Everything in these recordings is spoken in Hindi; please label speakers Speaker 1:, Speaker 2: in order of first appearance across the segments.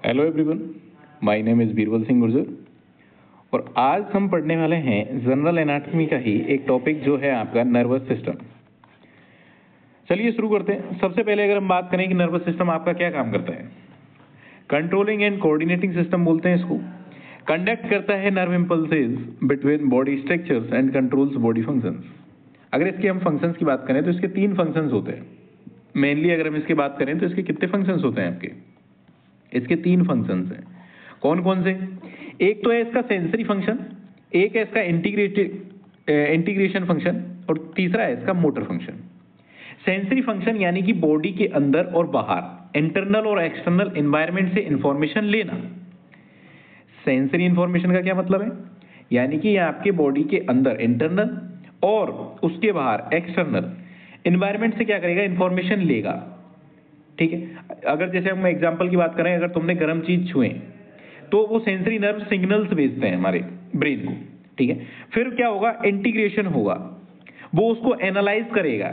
Speaker 1: Hello everyone, my name is Birbal Singh Gurjar और आज हम पढ़ने वाले हैं जनरल एनाटॉमी का ही एक टॉपिक जो है आपका नर्वस सिस्टम। चलिए शुरू करते हैं। सबसे पहले अगर हम बात करें कि नर्वस सिस्टम आपका क्या काम करता है, कंट्रोलिंग एंड कोऑर्डिनेटिंग सिस्टम बोलते हैं इसको। कंडक्ट करता है nerve impulses between body structures and controls body functions. अगर इसके हम फंक्शंस की बात करें तो इसके 3 फंक्शंस होते हैं। मेनली अगर हम इसकी बात करें तो इसके कितने फंक्शंस होते हैं आपके, इसके 3 फंक्शंस हैं। कौन कौन से? एक तो है इसका सेंसरी फंक्शन, एक है इसका इंटीग्रेशन फंक्शन और तीसरा है इसका मोटर फंक्शन। सेंसरी फंक्शन यानी कि बॉडी के अंदर और बाहर इंटरनल और एक्सटर्नल एनवायरनमेंट से इंफॉर्मेशन लेना। सेंसरी इंफॉर्मेशन का क्या मतलब है, यानी कि आपके बॉडी के अंदर इंटरनल और उसके बाहर एक्सटर्नल एनवायरनमेंट से क्या करेगा, इंफॉर्मेशन लेगा। ठीक है, अगर जैसे हम एग्जांपल की बात करें, अगर तुमने गर्म चीज छुए तो वो सेंसरी नर्व सिग्नल्स भेजते हैं हमारे ब्रेन को। ठीक है, फिर क्या होगा, इंटीग्रेशन होगा, वो उसको एनालाइज करेगा,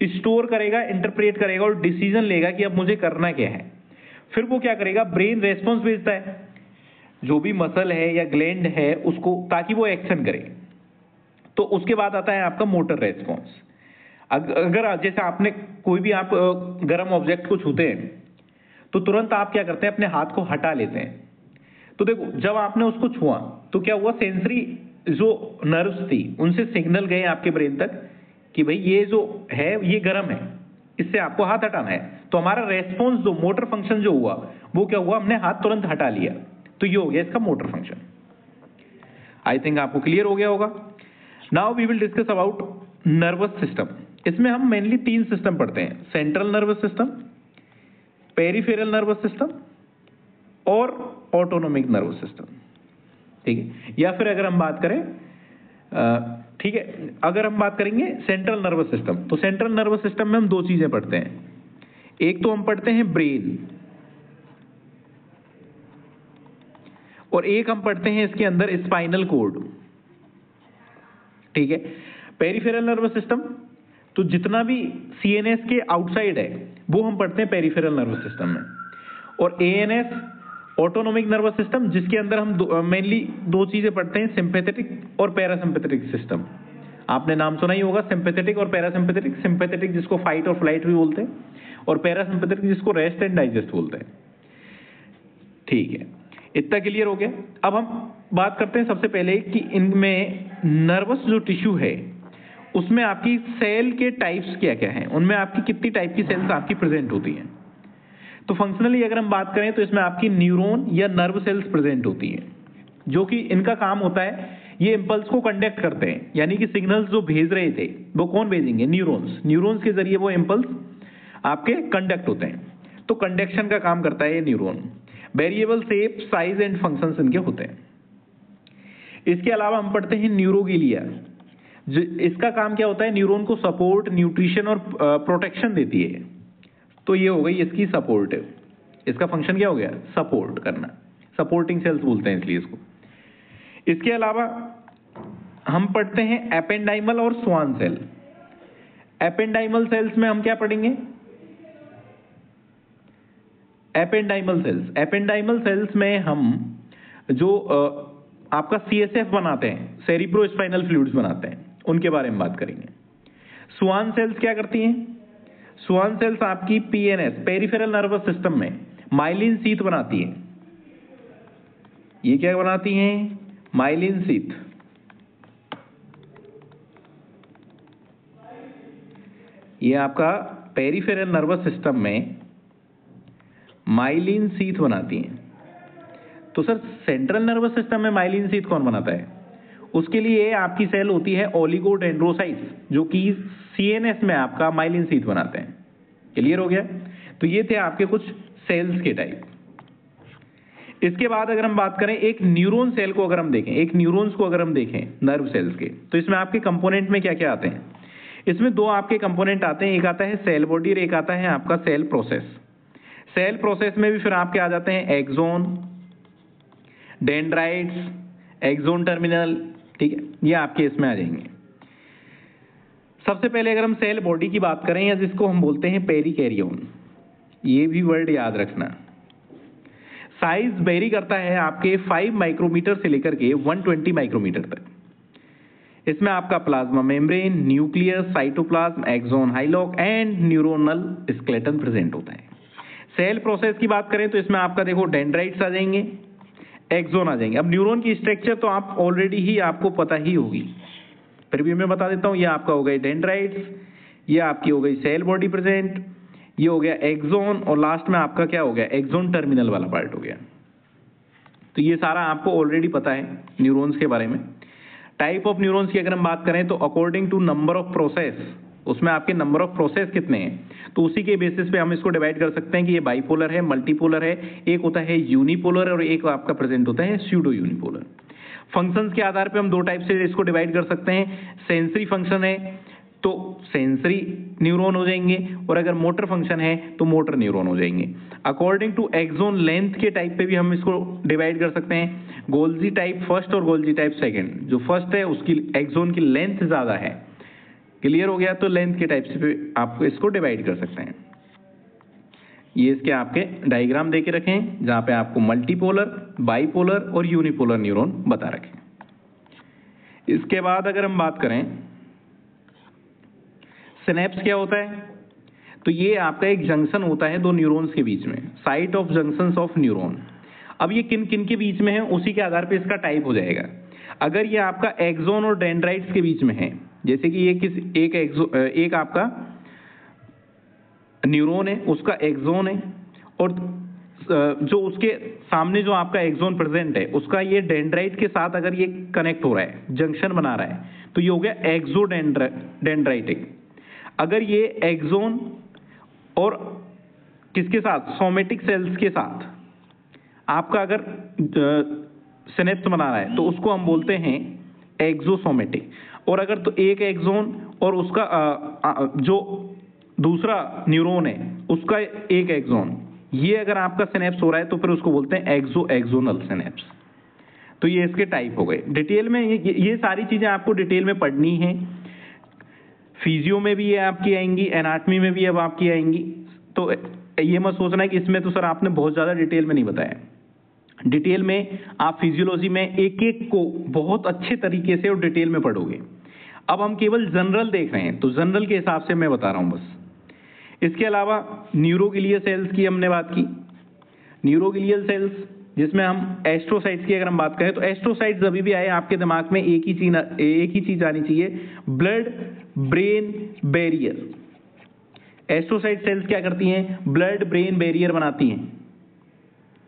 Speaker 1: स्टोर करेगा, इंटरप्रेट करेगा और डिसीजन लेगा कि अब मुझे करना क्या है। फिर वो क्या करेगा, ब्रेन रेस्पॉन्स भेजता है, जो भी मसल है या ग्लैंड है उसको, ताकि वो एक्शन करे। तो उसके बाद आता है आपका मोटर रेस्पॉन्स। अगर जैसे आपने कोई भी आप गर्म ऑब्जेक्ट को छूते हैं तो तुरंत आप क्या करते हैं, अपने हाथ को हटा लेते हैं। तो देखो, जब आपने उसको छुआ तो क्या हुआ, सेंसरी जो नर्व्स थी उनसे सिग्नल गए आपके ब्रेन तक कि भाई ये जो है ये गर्म है, इससे आपको हाथ हटाना है। तो हमारा रेस्पॉन्स जो मोटर फंक्शन जो हुआ वो क्या हुआ, हमने हाथ तुरंत हटा लिया। तो ये हो गया इसका मोटर फंक्शन। आई थिंक आपको क्लियर हो गया होगा। Now we will discuss about nervous system. इसमें हम मेनली 3 सिस्टम पढ़ते हैं, central nervous system, peripheral nervous system और ऑटोनोमिक नर्वस सिस्टम। ठीक है, या फिर अगर हम बात करें, ठीक है, अगर हम बात करेंगे सेंट्रल नर्वस सिस्टम, तो सेंट्रल नर्वस सिस्टम में हम 2 चीजें पढ़ते हैं। एक तो हम पढ़ते हैं ब्रेन और एक हम पढ़ते हैं इसके अंदर स्पाइनल कोड। ठीक है, पेरिफेरल नर्वस सिस्टम तो जितना भी सीएनएस के आउटसाइड है वो हम पढ़ते हैं पेरिफेरल नर्वस सिस्टम में। और एएनएस ऑटोनोमिक नर्वस सिस्टम, जिसके अंदर हम मेनली 2 चीजें पढ़ते हैं, सिंपैथेटिक और पैरासिम्पैथेटिक सिस्टम। आपने नाम सुना ही होगा, सिंपैथेटिक और पैरासिम्पैथेटिक। सिंपैथेटिक जिसको फाइट और फ्लाइट भी बोलते हैं और पैरासिम्पैथेटिक जिसको रेस्ट एंड डाइजेस्ट बोलते हैं। ठीक है, इतना क्लियर हो गया। अब हम बात करते हैं सबसे पहले कि इनमें नर्वस जो टिश्यू है उसमें आपकी सेल के टाइप्स क्या क्या हैं, उनमें आपकी कितनी टाइप की सेल्स आपकी प्रेजेंट होती हैं। तो फंक्शनली अगर हम बात करें तो इसमें आपकी न्यूरॉन या नर्व सेल्स प्रेजेंट होती हैं, जो कि इनका काम होता है, ये इंपल्स को कंडक्ट करते हैं, यानी कि सिग्नल्स जो भेज रहे थे वो कौन भेजेंगे, न्यूरॉन्स। न्यूरॉन्स के जरिए वो इंपल्स आपके कंडक्ट होते हैं। तो कंडक्शन का काम करता है ये neuron. Variable shape, size and functions इनके होते हैं। इसके अलावा हम पढ़ते हैं न्यूरोगिलिया। इसका काम क्या होता है, न्यूरॉन को सपोर्ट, न्यूट्रिशन और प्रोटेक्शन देती है। तो ये हो गई इसकी सपोर्टिव, इसका फंक्शन क्या हो गया, सपोर्ट करना, सपोर्टिंग सेल्स बोलते हैं इसलिए इसको। इसके अलावा हम पढ़ते हैं एपेंडाइमल और स्वान सेल। एपेंडाइमल सेल्स में हम क्या पढ़ेंगे, एपेंडाइमल सेल्स। एपेंडाइमल सेल्स में हम जो आपका सीएसएफ बनाते हैं, सेरिब्रोस्पाइनल फ्लूइड्स बनाते हैं, उनके बारे में बात करेंगे। स्वान सेल्स क्या करती हैं, स्वान सेल्स आपकी पीएनएस, पेरिफेरल नर्वस सिस्टम में माइलिन शीथ बनाती है। ये क्या बनाती हैं, माइलिन शीथ। ये आपका पेरिफेरल नर्वस सिस्टम में माइलिन शीथ बनाती हैं। तो सर सेंट्रल नर्वस सिस्टम में माइलिन शीथ कौन बनाता है, उसके लिए आपकी सेल होती है ओलिगोडेंड्रोसाइट्स, जो कि सीएनएस में आपका माइलिन शीथ बनाते हैं। क्लियर हो गया। तो ये थे आपके कुछ सेल्स के टाइप। इसके बाद अगर हम बात करें एक न्यूरॉन सेल को, अगर हम देखें, एक न्यूरॉन्स को अगर हम देखें नर्व सेल्स के, तो इसमें आपके कंपोनेंट में क्या क्या आते हैं। इसमें 2 आपके कंपोनेंट आते हैं, एक आता है सेल बॉडी और एक आता है आपका सेल प्रोसेस। सेल प्रोसेस में भी फिर आपके आ जाते हैं एक्सोन, डेंड्राइट्स, एक्सोन टर्मिनल। ठीक है, ये आपके इसमें आ जाएंगे। सबसे पहले अगर हम सेल बॉडी की बात करें, या जिसको हम बोलते हैं पेरिकैरियोन, ये भी वर्ड याद रखना। साइज वेरी करता है आपके 5 माइक्रोमीटर से लेकर के 120 माइक्रोमीटर तक। इसमें आपका plasma membrane, nucleus, cytoplasm, axon, hillock and neuronal skeleton present होता है। सेल प्रोसेस की बात करें तो इसमें आपका देखो डेंड्राइट्स आ जाएंगे, एक्सोन आ जाएंगे। अब न्यूरॉन की स्ट्रक्चर तो आप ऑलरेडी ही आपको पता ही होगी, फिर भी मैं बता देता हूँ। ये आपका हो गई डेंड्राइट्स, ये आपकी हो गई सेल बॉडी प्रेजेंट, ये हो गया एक्सोन, और लास्ट में आपका क्या हो गया, एक्सोन टर्मिनल वाला पार्ट हो गया। तो ये सारा आपको ऑलरेडी पता है न्यूरॉन्स के बारे में। टाइप ऑफ न्यूरॉन्स की अगर हम बात करें तो according to number of process, उसमें आपके नंबर ऑफ प्रोसेस कितने हैं, तो उसी के बेसिस पे हम इसको डिवाइड कर सकते हैं कि ये बाइपोलर है, मल्टीपोलर है, एक होता है यूनिपोलर और एक आपका प्रेजेंट होता है स्यूडो यूनिपोलर। फंक्शंस के आधार पे हम दो टाइप से इसको डिवाइड कर सकते हैं। सेंसरी फंक्शन है तो सेंसरी न्यूरॉन हो जाएंगे, और अगर मोटर फंक्शन है तो मोटर न्यूरॉन हो जाएंगे। अकॉर्डिंग टू एक्सोन लेंथ के टाइप पे भी हम इसको डिवाइड कर सकते हैं। गोल्जी टाइप फर्स्ट और गोल्जी टाइप सेकंड। जो फर्स्ट है उसकी एक्सोन की लेंथ ज्यादा है, क्लियर हो गया, तो लेंथ के टाइप से आप इसको डिवाइड कर सकते हैं। ये इसके आपके डायग्राम देके रखें जहां पे आपको मल्टीपोलर, बाइपोलर और यूनिपोलर न्यूरॉन बता रखें। इसके बाद अगर हम बात करें सिनेप्स क्या होता है, तो ये आपका एक जंक्शन होता है दो न्यूरॉन्स के बीच में, site of junctions of neuron. अब ये किन किन के बीच में है उसी के आधार पे इसका टाइप हो जाएगा। अगर ये आपका एक्सोन और डेंड्राइट्स के बीच में है, जैसे कि ये एक आपका न्यूरॉन है, उसका एक्सोन है, और जो उसके सामने जो आपका एक्सोन प्रेजेंट है उसका ये डेंड्राइट के साथ अगर ये कनेक्ट हो रहा है, जंक्शन बना रहा है, तो ये हो गया एक्सोडेंड्राइटिक। अगर ये एक्सोन और किसके साथ, सोमेटिक सेल्स के साथ आपका अगर सिनेप्स बना रहा है तो उसको हम बोलते हैं एक्सोसोमेटिक। और अगर तो एक एक्सोन और उसका जो दूसरा न्यूरॉन है उसका एक एक्सोन, ये अगर आपका सिनेप्स हो रहा है तो फिर उसको बोलते हैं एक्सोनल सिनेप्स। तो ये इसके टाइप हो गए। डिटेल में ये सारी चीजें आपको डिटेल में पढ़नी है। फिजियो में भी ये आपकी आएंगी, एनाटॉमी में भी अब आपकी आएंगी। तो ये मत सोचना है कि इसमें तो सर आपने बहुत ज्यादा डिटेल में नहीं बताया। डिटेल में आप फिजियोलॉजी में एक एक को बहुत अच्छे तरीके से और डिटेल में पढ़ोगे। अब हम केवल जनरल देख रहे हैं तो जनरल के हिसाब से मैं बता रहा हूं बस। इसके अलावा न्यूरोग्लियल सेल्स की हमने बात की। न्यूरोग्लियल सेल्स जिसमें हम एस्ट्रोसाइट्स की अगर हम बात करें तो एस्ट्रोसाइट्स अभी भी आए आपके दिमाग में एक ही चीज आनी चाहिए, blood brain barrier. Astrocyte cells क्या करती हैं, ब्लड ब्रेन बैरियर बनाती हैं,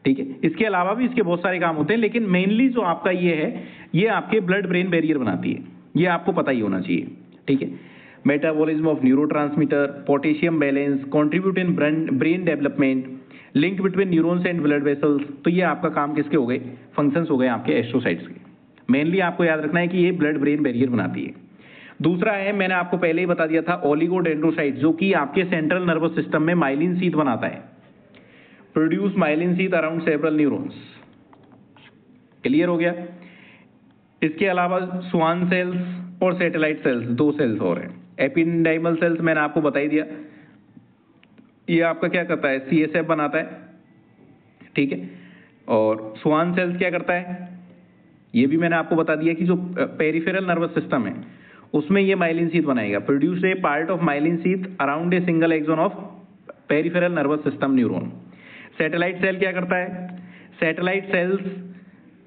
Speaker 1: ठीक है। इसके अलावा भी इसके बहुत सारे काम होते हैं, लेकिन मेनली जो आपका ये है, ये आपके ब्लड ब्रेन बैरियर बनाती है, ये आपको पता ही होना चाहिए, ठीक है। Metabolism of neurotransmitter, potassium balance, contribute in brain development, link between neurons and blood vessels. तो ये आपका काम किसके हो गए, फंक्शंस हो गए आपके एस्ट्रोसाइट्स के। मेनली आपको याद रखना है कि ये ब्लड ब्रेन बैरियर बनाती है। दूसरा है, मैंने आपको पहले ही बता दिया था, ओलिगोडेंड्रोसाइट, जो कि आपके सेंट्रल नर्वस सिस्टम में माइलिन शीथ बनाता है, produce myelin sheath around several neurons. Clear हो गया। इसके अलावा स्वान सेल्स और सैटेलाइट सेल्स, दो सेल्स और हैं। एपिडेंडाइमल सेल्स मैंने आपको बता ही दिया, ये आपका क्या करता है, CSF बनाता है, ठीक है। और स्वान सेल्स क्या करता है, ये भी मैंने आपको बता दिया कि जो पेरिफेरल नर्वस सिस्टम है उसमें ये माइलिन शीथ बनाएगा, produce a part of myelin sheath around a single axon of peripheral nervous system neuron. Satellite cell क्या करता है, सैटेलाइट सेल्स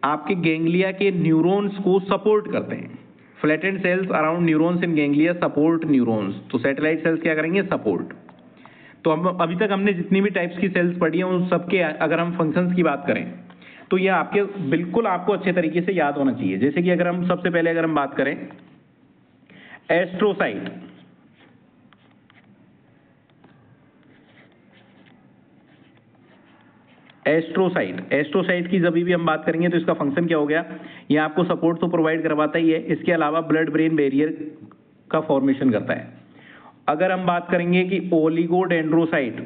Speaker 1: आपके गैंग्लिया के न्यूरॉन्स को सपोर्ट करते हैं। Flattened cells around neurons in ganglia support neurons. तो सैटेलाइट सेल्स क्या करेंगे, सपोर्ट। तो हम अभी तक हमने जितनी भी टाइप्स की सेल्स पढ़ी हैं उन सबके अगर हम फंक्शंस की बात करें तो ये आपके बिल्कुल आपको अच्छे तरीके से याद होना चाहिए। जैसे कि अगर हम सबसे पहले अगर हम बात करें एस्ट्रोसाइट, एस्ट्रोसाइट की जब भी हम बात करेंगे तो इसका फंक्शन क्या हो गया, ये आपको सपोर्ट तो प्रोवाइड करवाता ही है, इसके अलावा ब्लड ब्रेन बैरियर का फॉर्मेशन करता है। अगर हम बात करेंगे कि ओलिगोडेंड्रोसाइट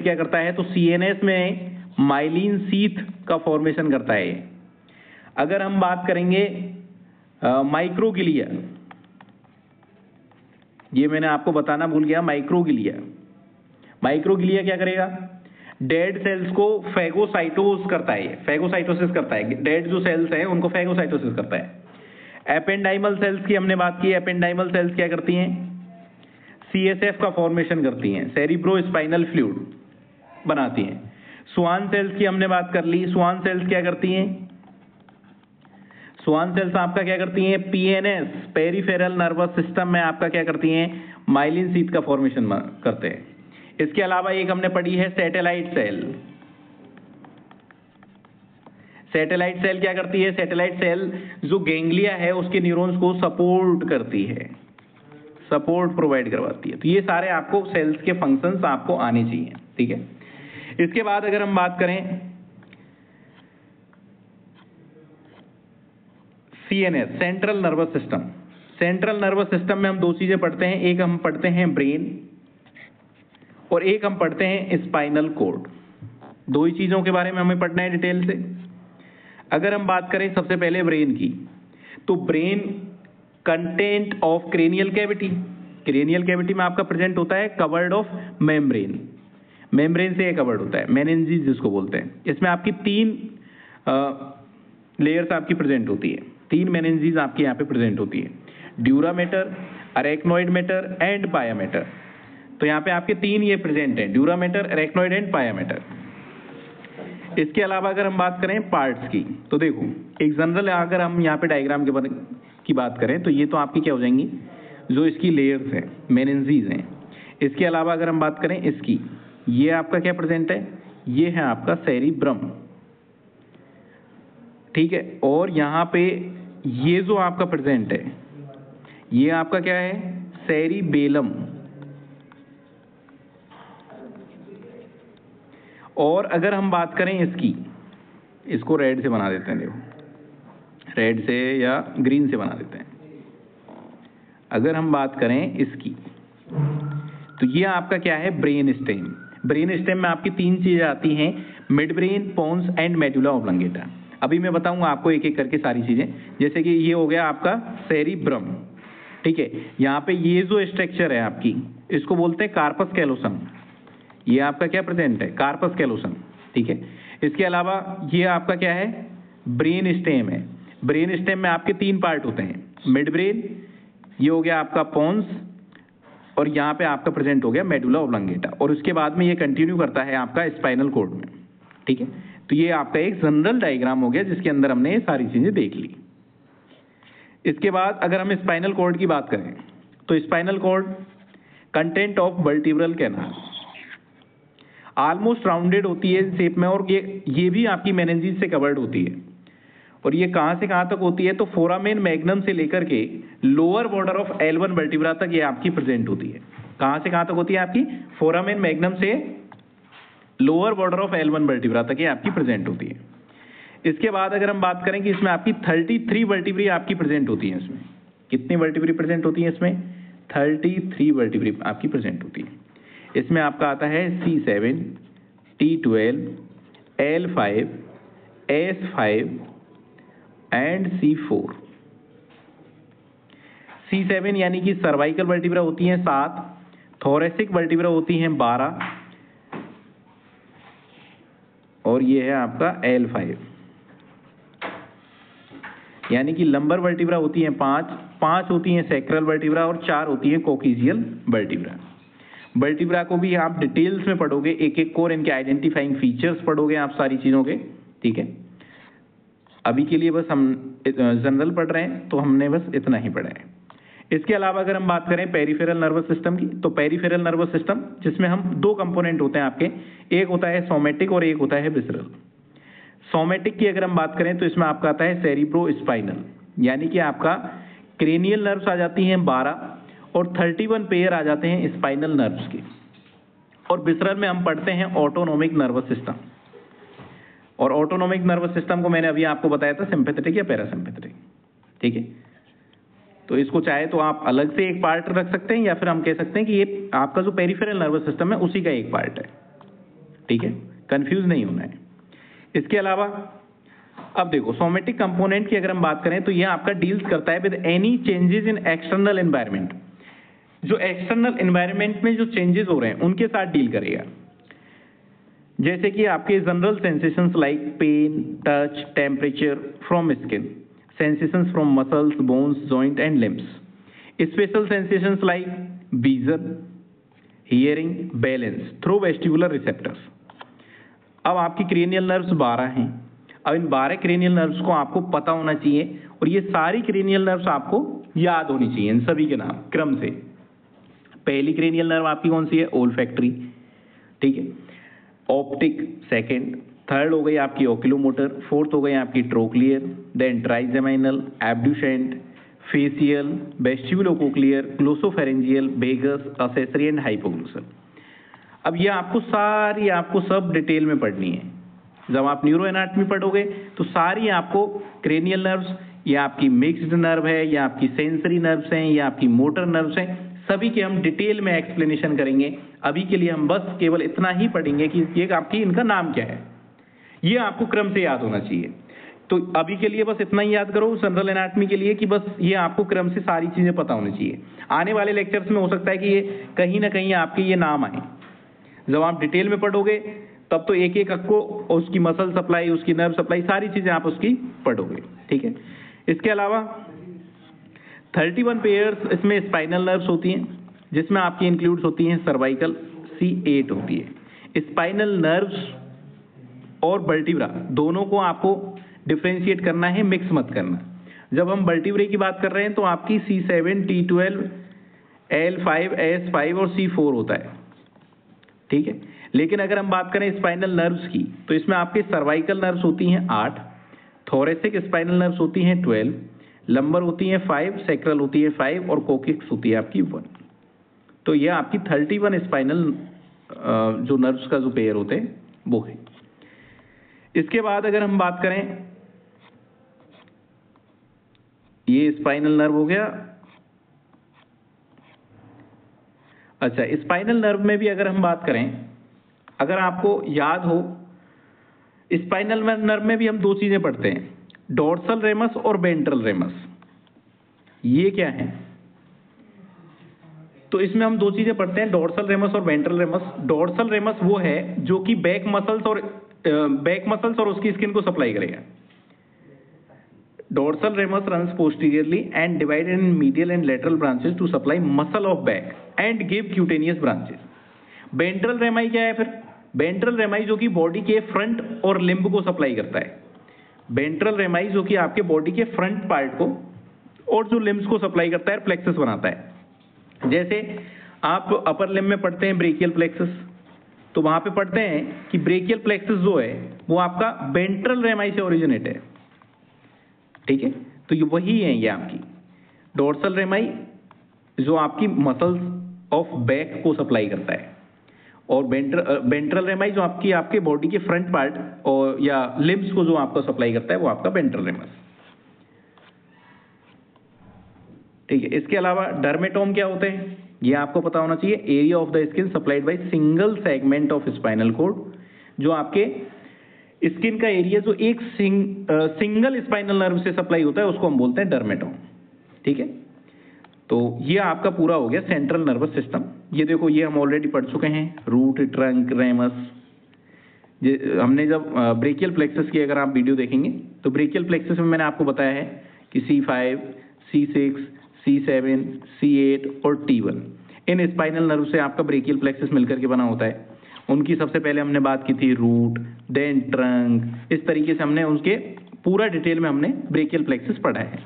Speaker 1: क्या करता है, तो CNS में माइलिन शीथ का फॉर्मेशन करता है। अगर हम बात करेंगे माइक्रोग्लिया, ये मैंने आपको बताना भूल गया, माइक्रोग्लिया। माइक्रोग्लिया क्या करेगा? डेड सेल्स को फैगोसाइटोस करता है, फैगोसाइटोसिस करता है। डेड जो सेल्स हैं उनको फैगोसाइटोसिस करता है। एपेंडाइमल सेल्स की हमने बात की। एपेंडाइमल सेल्स क्या करती हैं? सीएसएफ का फॉर्मेशन करती हैं, सेरिब्रो स्पाइनल फ्लूइड बनाती हैं। स्वान सेल्स की हमने बात कर ली। स्वान सेल्स क्या करती हैं? स्वान सेल्स आपका क्या करती हैं? पीएनएस, पेरिफेरल नर्वस सिस्टम में आपका क्या करती हैं? माइलिन शीथ का फॉर्मेशन करते हैं। इसके अलावा एक हमने पढ़ी है सैटेलाइट सेल। सैटेलाइट सेल क्या करती है? सैटेलाइट सेल जो गैंग्लिया है उसके न्यूरॉन्स को सपोर्ट करती है, सपोर्ट प्रोवाइड करवाती है। तो ये सारे आपको सेल्स के फंक्शंस आपको आने चाहिए, ठीक है। इसके बाद अगर हम बात करें CNS, central nervous system. Central nervous system में हम दो चीजें पढ़ते हैं, एक हम पढ़ते हैं ब्रेन और एक हम पढ़ते हैं स्पाइनल कॉर्ड। दो ही चीजों के बारे में हमें पढ़ना है डिटेल से। अगर हम बात करें सबसे पहले ब्रेन की, तो brain content of cranial cavity. Cranial cavity में आपका प्रेजेंट होता है कवर्ड ऑफ मेम्ब्रेन, मेम्ब्रेन से कवर्ड होता है, मेनिंजेस जिसको बोलते हैं। इसमें आपकी 3 लेयर्स आपकी प्रेजेंट होती है, 3 मेनिंजेस आपकी यहाँ पे प्रेजेंट होती है, dura mater, arachnoid matter and पाया मैटर। तो यहाँ पे आपके 3 ये प्रेजेंट हैं, ड्यूरा मैटर, अरेक्नोइड एंड पाया मैटर। इसके अलावा अगर हम बात करें पार्ट्स की, तो देखो एक जनरल अगर हम यहाँ पे डायग्राम की बात करें तो ये तो आपकी क्या हो जाएंगी, जो इसकी लेयर्स हैं, मेनिंजेस हैं। इसके अलावा अगर हम बात करें इसकी, ये आपका क्या प्रेजेंट है? ये है आपका सेरिब्रम, ठीक है। और यहाँ पे ये जो आपका प्रेजेंट है ये आपका क्या है? सेरिबेलम। और अगर हम बात करें इसकी, इसको रेड से बना देते हैं, देखो रेड से या ग्रीन से बना देते हैं। अगर हम बात करें इसकी, तो ये आपका क्या है? Brain stem. ब्रेन स्टेम में आपकी 3 चीजें आती हैं, mid brain, pons and medulla oblongata. अभी मैं बताऊंगा आपको एक एक करके सारी चीजें। जैसे कि ये हो गया आपका सेरिब्रम, ठीक है। यहाँ पे ये जो स्ट्रक्चर है आपकी, इसको बोलते हैं कार्पस कैलोसम। ये आपका क्या प्रेजेंट है? कार्पस कैलोसम, ठीक है। इसके अलावा ये आपका क्या है? ब्रेन स्टेम है। ब्रेन स्टेम में आपके 3 पार्ट होते हैं, मिड ब्रेन, ये हो गया आपका पोन्स, और यहाँ पे आपका प्रेजेंट हो गया मेडुला ऑब्लंगेटा। और उसके बाद में ये कंटिन्यू करता है आपका स्पाइनल कॉर्ड में, ठीक है। तो ये आपका एक जनरल डायग्राम हो गया जिसके अंदर हमने ये सारी चीजें देख ली। इसके बाद अगर हम स्पाइनल कॉर्ड की बात करें, तो spinal cord content of vertebral canal, almost rounded होती है शेप में, और ये भी आपकी मेनिंजेस से कवर्ड होती है। और ये कहाँ से कहाँ तक होती है? तो फोरामेन मैग्नम से लेकर के lower border of L1 vertebra तक ये आपकी प्रेजेंट होती है। कहाँ से कहाँ तक होती है आपकी? फोरामेन मैग्नम से lower border of L1 vertebra तक ये आपकी प्रेजेंट होती है। इसके बाद अगर हम बात करें कि इसमें आपकी 33 वर्टिब्री आपकी प्रेजेंट होती है। इसमें कितनी वर्टिब्री प्रेजेंट होती है? इसमें 33 वर्टिब्री आपकी प्रेजेंट होती है। इसमें आपका आता है C7, T12, L5, S5 and C4। C7 यानी कि सर्वाइकल वर्टिब्रा होती हैं 7, थोरेसिक वर्टिब्रा होती हैं 12, और ये है आपका L5 यानी कि लंबर वर्टिब्रा होती हैं 5 होती हैं सैक्रल वर्टिब्रा, और 4 होती हैं कोक्सीजियल वर्टिब्रा। वर्टिब्रा को भी आप डिटेल्स में पढ़ोगे, एक एक कोर इनके आइडेंटिफाइंग फीचर्स पढ़ोगे आप सारी चीज़ों के, ठीक है। अभी के लिए बस हम जनरल पढ़ रहे हैं, तो हमने बस इतना ही पढ़ा है। इसके अलावा अगर हम बात करें पेरिफेरल नर्वस सिस्टम की, तो पेरिफेरल नर्वस सिस्टम जिसमें हम 2 कंपोनेंट होते हैं आपके, एक होता है सोमेटिक और एक होता है विसरल। सोमेटिक की अगर हम बात करें तो इसमें आपका आता है सेरिब्रो स्पाइनल, यानी कि आपका क्रेनियल नर्व्स आ जाती हैं 12 और 31 पेयर आ जाते हैं स्पाइनल नर्व्स के। और विसरल में हम पढ़ते हैं ऑटोनोमिक नर्वस सिस्टम, और ऑटोनोमिक नर्वस सिस्टम को मैंने अभी आपको बताया था सिंपैथेटिक या पैरासिम्पैथेटिक, ठीक है। तो इसको चाहे तो आप अलग से एक पार्ट रख सकते हैं, या फिर हम कह सकते हैं कि ये आपका जो पेरिफेरल नर्वस सिस्टम है उसी का एक पार्ट है, ठीक है, कंफ्यूज नहीं होना है। इसके अलावा अब देखो सोमेटिक कंपोनेंट की अगर हम बात करें तो ये आपका डील्स करता है with any changes in external environment. जो एक्सटर्नल एनवायरनमेंट में जो चेंजेस हो रहे हैं उनके साथ डील करेगा। जैसे कि आपके general sensations like pain, touch, temperature from skin, sensations from muscles, bones, joint and limbs, special sensations like vision, hearing, balance through vestibular receptors. अब आपकी क्रेनियल नर्व्स 12 हैं। अब इन 12 क्रेनियल नर्व्स को आपको पता होना चाहिए और ये सारी क्रेनियल नर्व्स आपको याद होनी चाहिए, इन सभी के नाम क्रम से। पहली क्रेनियल नर्व आपकी कौन सी है? ओल्फैक्टरी, ठीक है। ऑप्टिक सेकंड, थर्ड हो गई आपकी ओक्यूलोमोटर, फोर्थ हो गई आपकी trochlear, then trigeminal, abducens, facial, vestibulocochlear, glossopharyngeal, vagus, accessory and hypoglossal. अब ये आपको सब डिटेल में पढ़नी है। जब आप न्यूरो एनाटॉमी पढ़ोगे तो सारी आपको क्रेनियल नर्व्स, ये आपकी मिक्स्ड नर्व है, या आपकी सेंसरी नर्व्स हैं, या आपकी मोटर नर्व्स हैं, सभी के हम डिटेल में एक्सप्लेनेशन करेंगे। अभी के लिए हम बस केवल इतना ही पढ़ेंगे कि ये आपकी इनका नाम क्या है, ये आपको क्रम से याद होना चाहिए। तो अभी के लिए बस इतना ही याद करो जनरल एनाटॉमी के लिए कि बस ये आपको क्रम से सारी चीजें पता होनी चाहिए। आने वाले लेक्चर्स में हो सकता है कि ये कहीं ना कहीं आपके ये नाम आए। जब आप डिटेल में पढ़ोगे तब तो एक एक को उसकी मसल सप्लाई, उसकी नर्व सप्लाई, सारी चीजें आप उसकी पढ़ोगे, ठीक है। इसके अलावा 31 पेयर्स इसमें स्पाइनल नर्व्स होती हैं, जिसमें आपकी इंक्लूड्स होती हैं सर्वाइकल, C8 होती है। स्पाइनल नर्व्स और वर्टिब्रा दोनों को आपको डिफरेंशिएट करना है, मिक्स मत करना। जब हम वर्टिब्रे की बात कर रहे हैं तो आपकी C7, T12, L5, S5 और C4 होता है, ठीक है। लेकिन अगर हम बात करें स्पाइनल नर्व्स की तो इसमें आपके सर्वाइकल नर्व्स होती हैं 8, थोरेसिक स्पाइनल नर्व्स होती हैं 12, लंबर होती हैं 5, सेक्रल होती है 5 और कोकिक्स होती है आपकी 1। तो यह आपकी 31 स्पाइनल जो नर्व्स का जो पेयर होते हैं वो है। इसके बाद अगर हम बात करें, ये स्पाइनल नर्व हो गया। अच्छा, स्पाइनल नर्व में भी अगर हम बात करें, अगर आपको याद हो, स्पाइनल नर्व में भी हम दो चीजें पढ़ते हैं, डोर्सल रेमस और वेंट्रल रेमस। ये क्या है? तो इसमें हम दो चीजें पढ़ते हैं, डोर्सल रेमस और वेंट्रल रेमस। डोर्सल रेमस वो है जो कि बैक मसल्स और उसकी स्किन को सप्लाई करेगा। Dorsal ramus runs posteriorly and divided in medial and lateral branches to supply muscle of back and give cutaneous branches. Ventral रेमाई क्या है फिर? वेंट्रल रेमाई जो कि बॉडी के फ्रंट और लिम्ब को सप्लाई करता है। वेंट्रल रेमाई जो कि आपके बॉडी के फ्रंट पार्ट को और जो लिम्ब्स को सप्लाई करता है, प्लेक्सस बनाता है। जैसे आप अपर लिम्ब में पढ़ते हैं ब्रेकियल प्लेक्सस, तो वहां पे पढ़ते हैं कि ब्रेकियल प्लेक्सस जो है वो आपका वेंट्रल रेमाई से ओरिजिनेट है, ठीक है। तो ये वही है, ये आपकी डोर्सल रेमाई जो आपकी मसल्स ऑफ बैक को सप्लाई करता है, और वेंट्रल रेमाई जो आपके बॉडी के फ्रंट पार्ट और या लिम्ब्स को जो आपको सप्लाई करता है वो आपका वेंट्रल रेमस, ठीक है। इसके अलावा डर्मेटोम क्या होते हैं ये आपको पता होना चाहिए। Area of the skin supplied by single segment of spinal cord, जो आपके स्किन का एरिया जो एक सिंगल स्पाइनल नर्व से सप्लाई होता है उसको हम बोलते हैं डर्मेटोम, ठीक है। तो ये आपका पूरा हो गया सेंट्रल नर्वस सिस्टम। ये देखो, ये हम ऑलरेडी पढ़ चुके हैं, रूट, ट्रंक, रेमस। हमने जब ब्रेकियल प्लेक्सस की अगर आप वीडियो देखेंगे तो ब्रेकियल प्लेक्सस में मैंने आपको बताया है कि C5, C6, C7, C8 और T1 इन स्पाइनल नर्व से आपका ब्रेकियल प्लेक्सस मिलकर के बना होता है। उनकी सबसे पहले हमने बात की थी रूट, देन ट्रंक। इस तरीके से हमने उसके पूरा डिटेल में हमने ब्रेकियल प्लेक्सस पढ़ा है,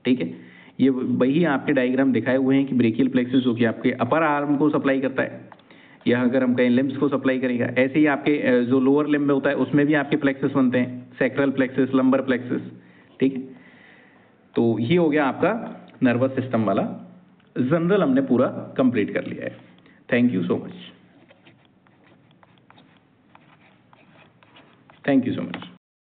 Speaker 1: ठीक है। ये वही आपके डायग्राम दिखाए हुए हैं कि ब्रेकियल प्लेक्सस जो कि आपके अपर आर्म को सप्लाई करता है, या अगर हम कहीं लिम्ब्स को सप्लाई करेगा। ऐसे ही आपके जो लोअर लिम्ब में होता है उसमें भी आपके प्लेक्सस बनते हैं, सैक्रल प्लेक्सस, लंबर प्लेक्सस, ठीक है। तो ये हो गया आपका नर्वस सिस्टम वाला जनरल, हमने पूरा कंप्लीट कर लिया है। Thank you so much. Thank you so much.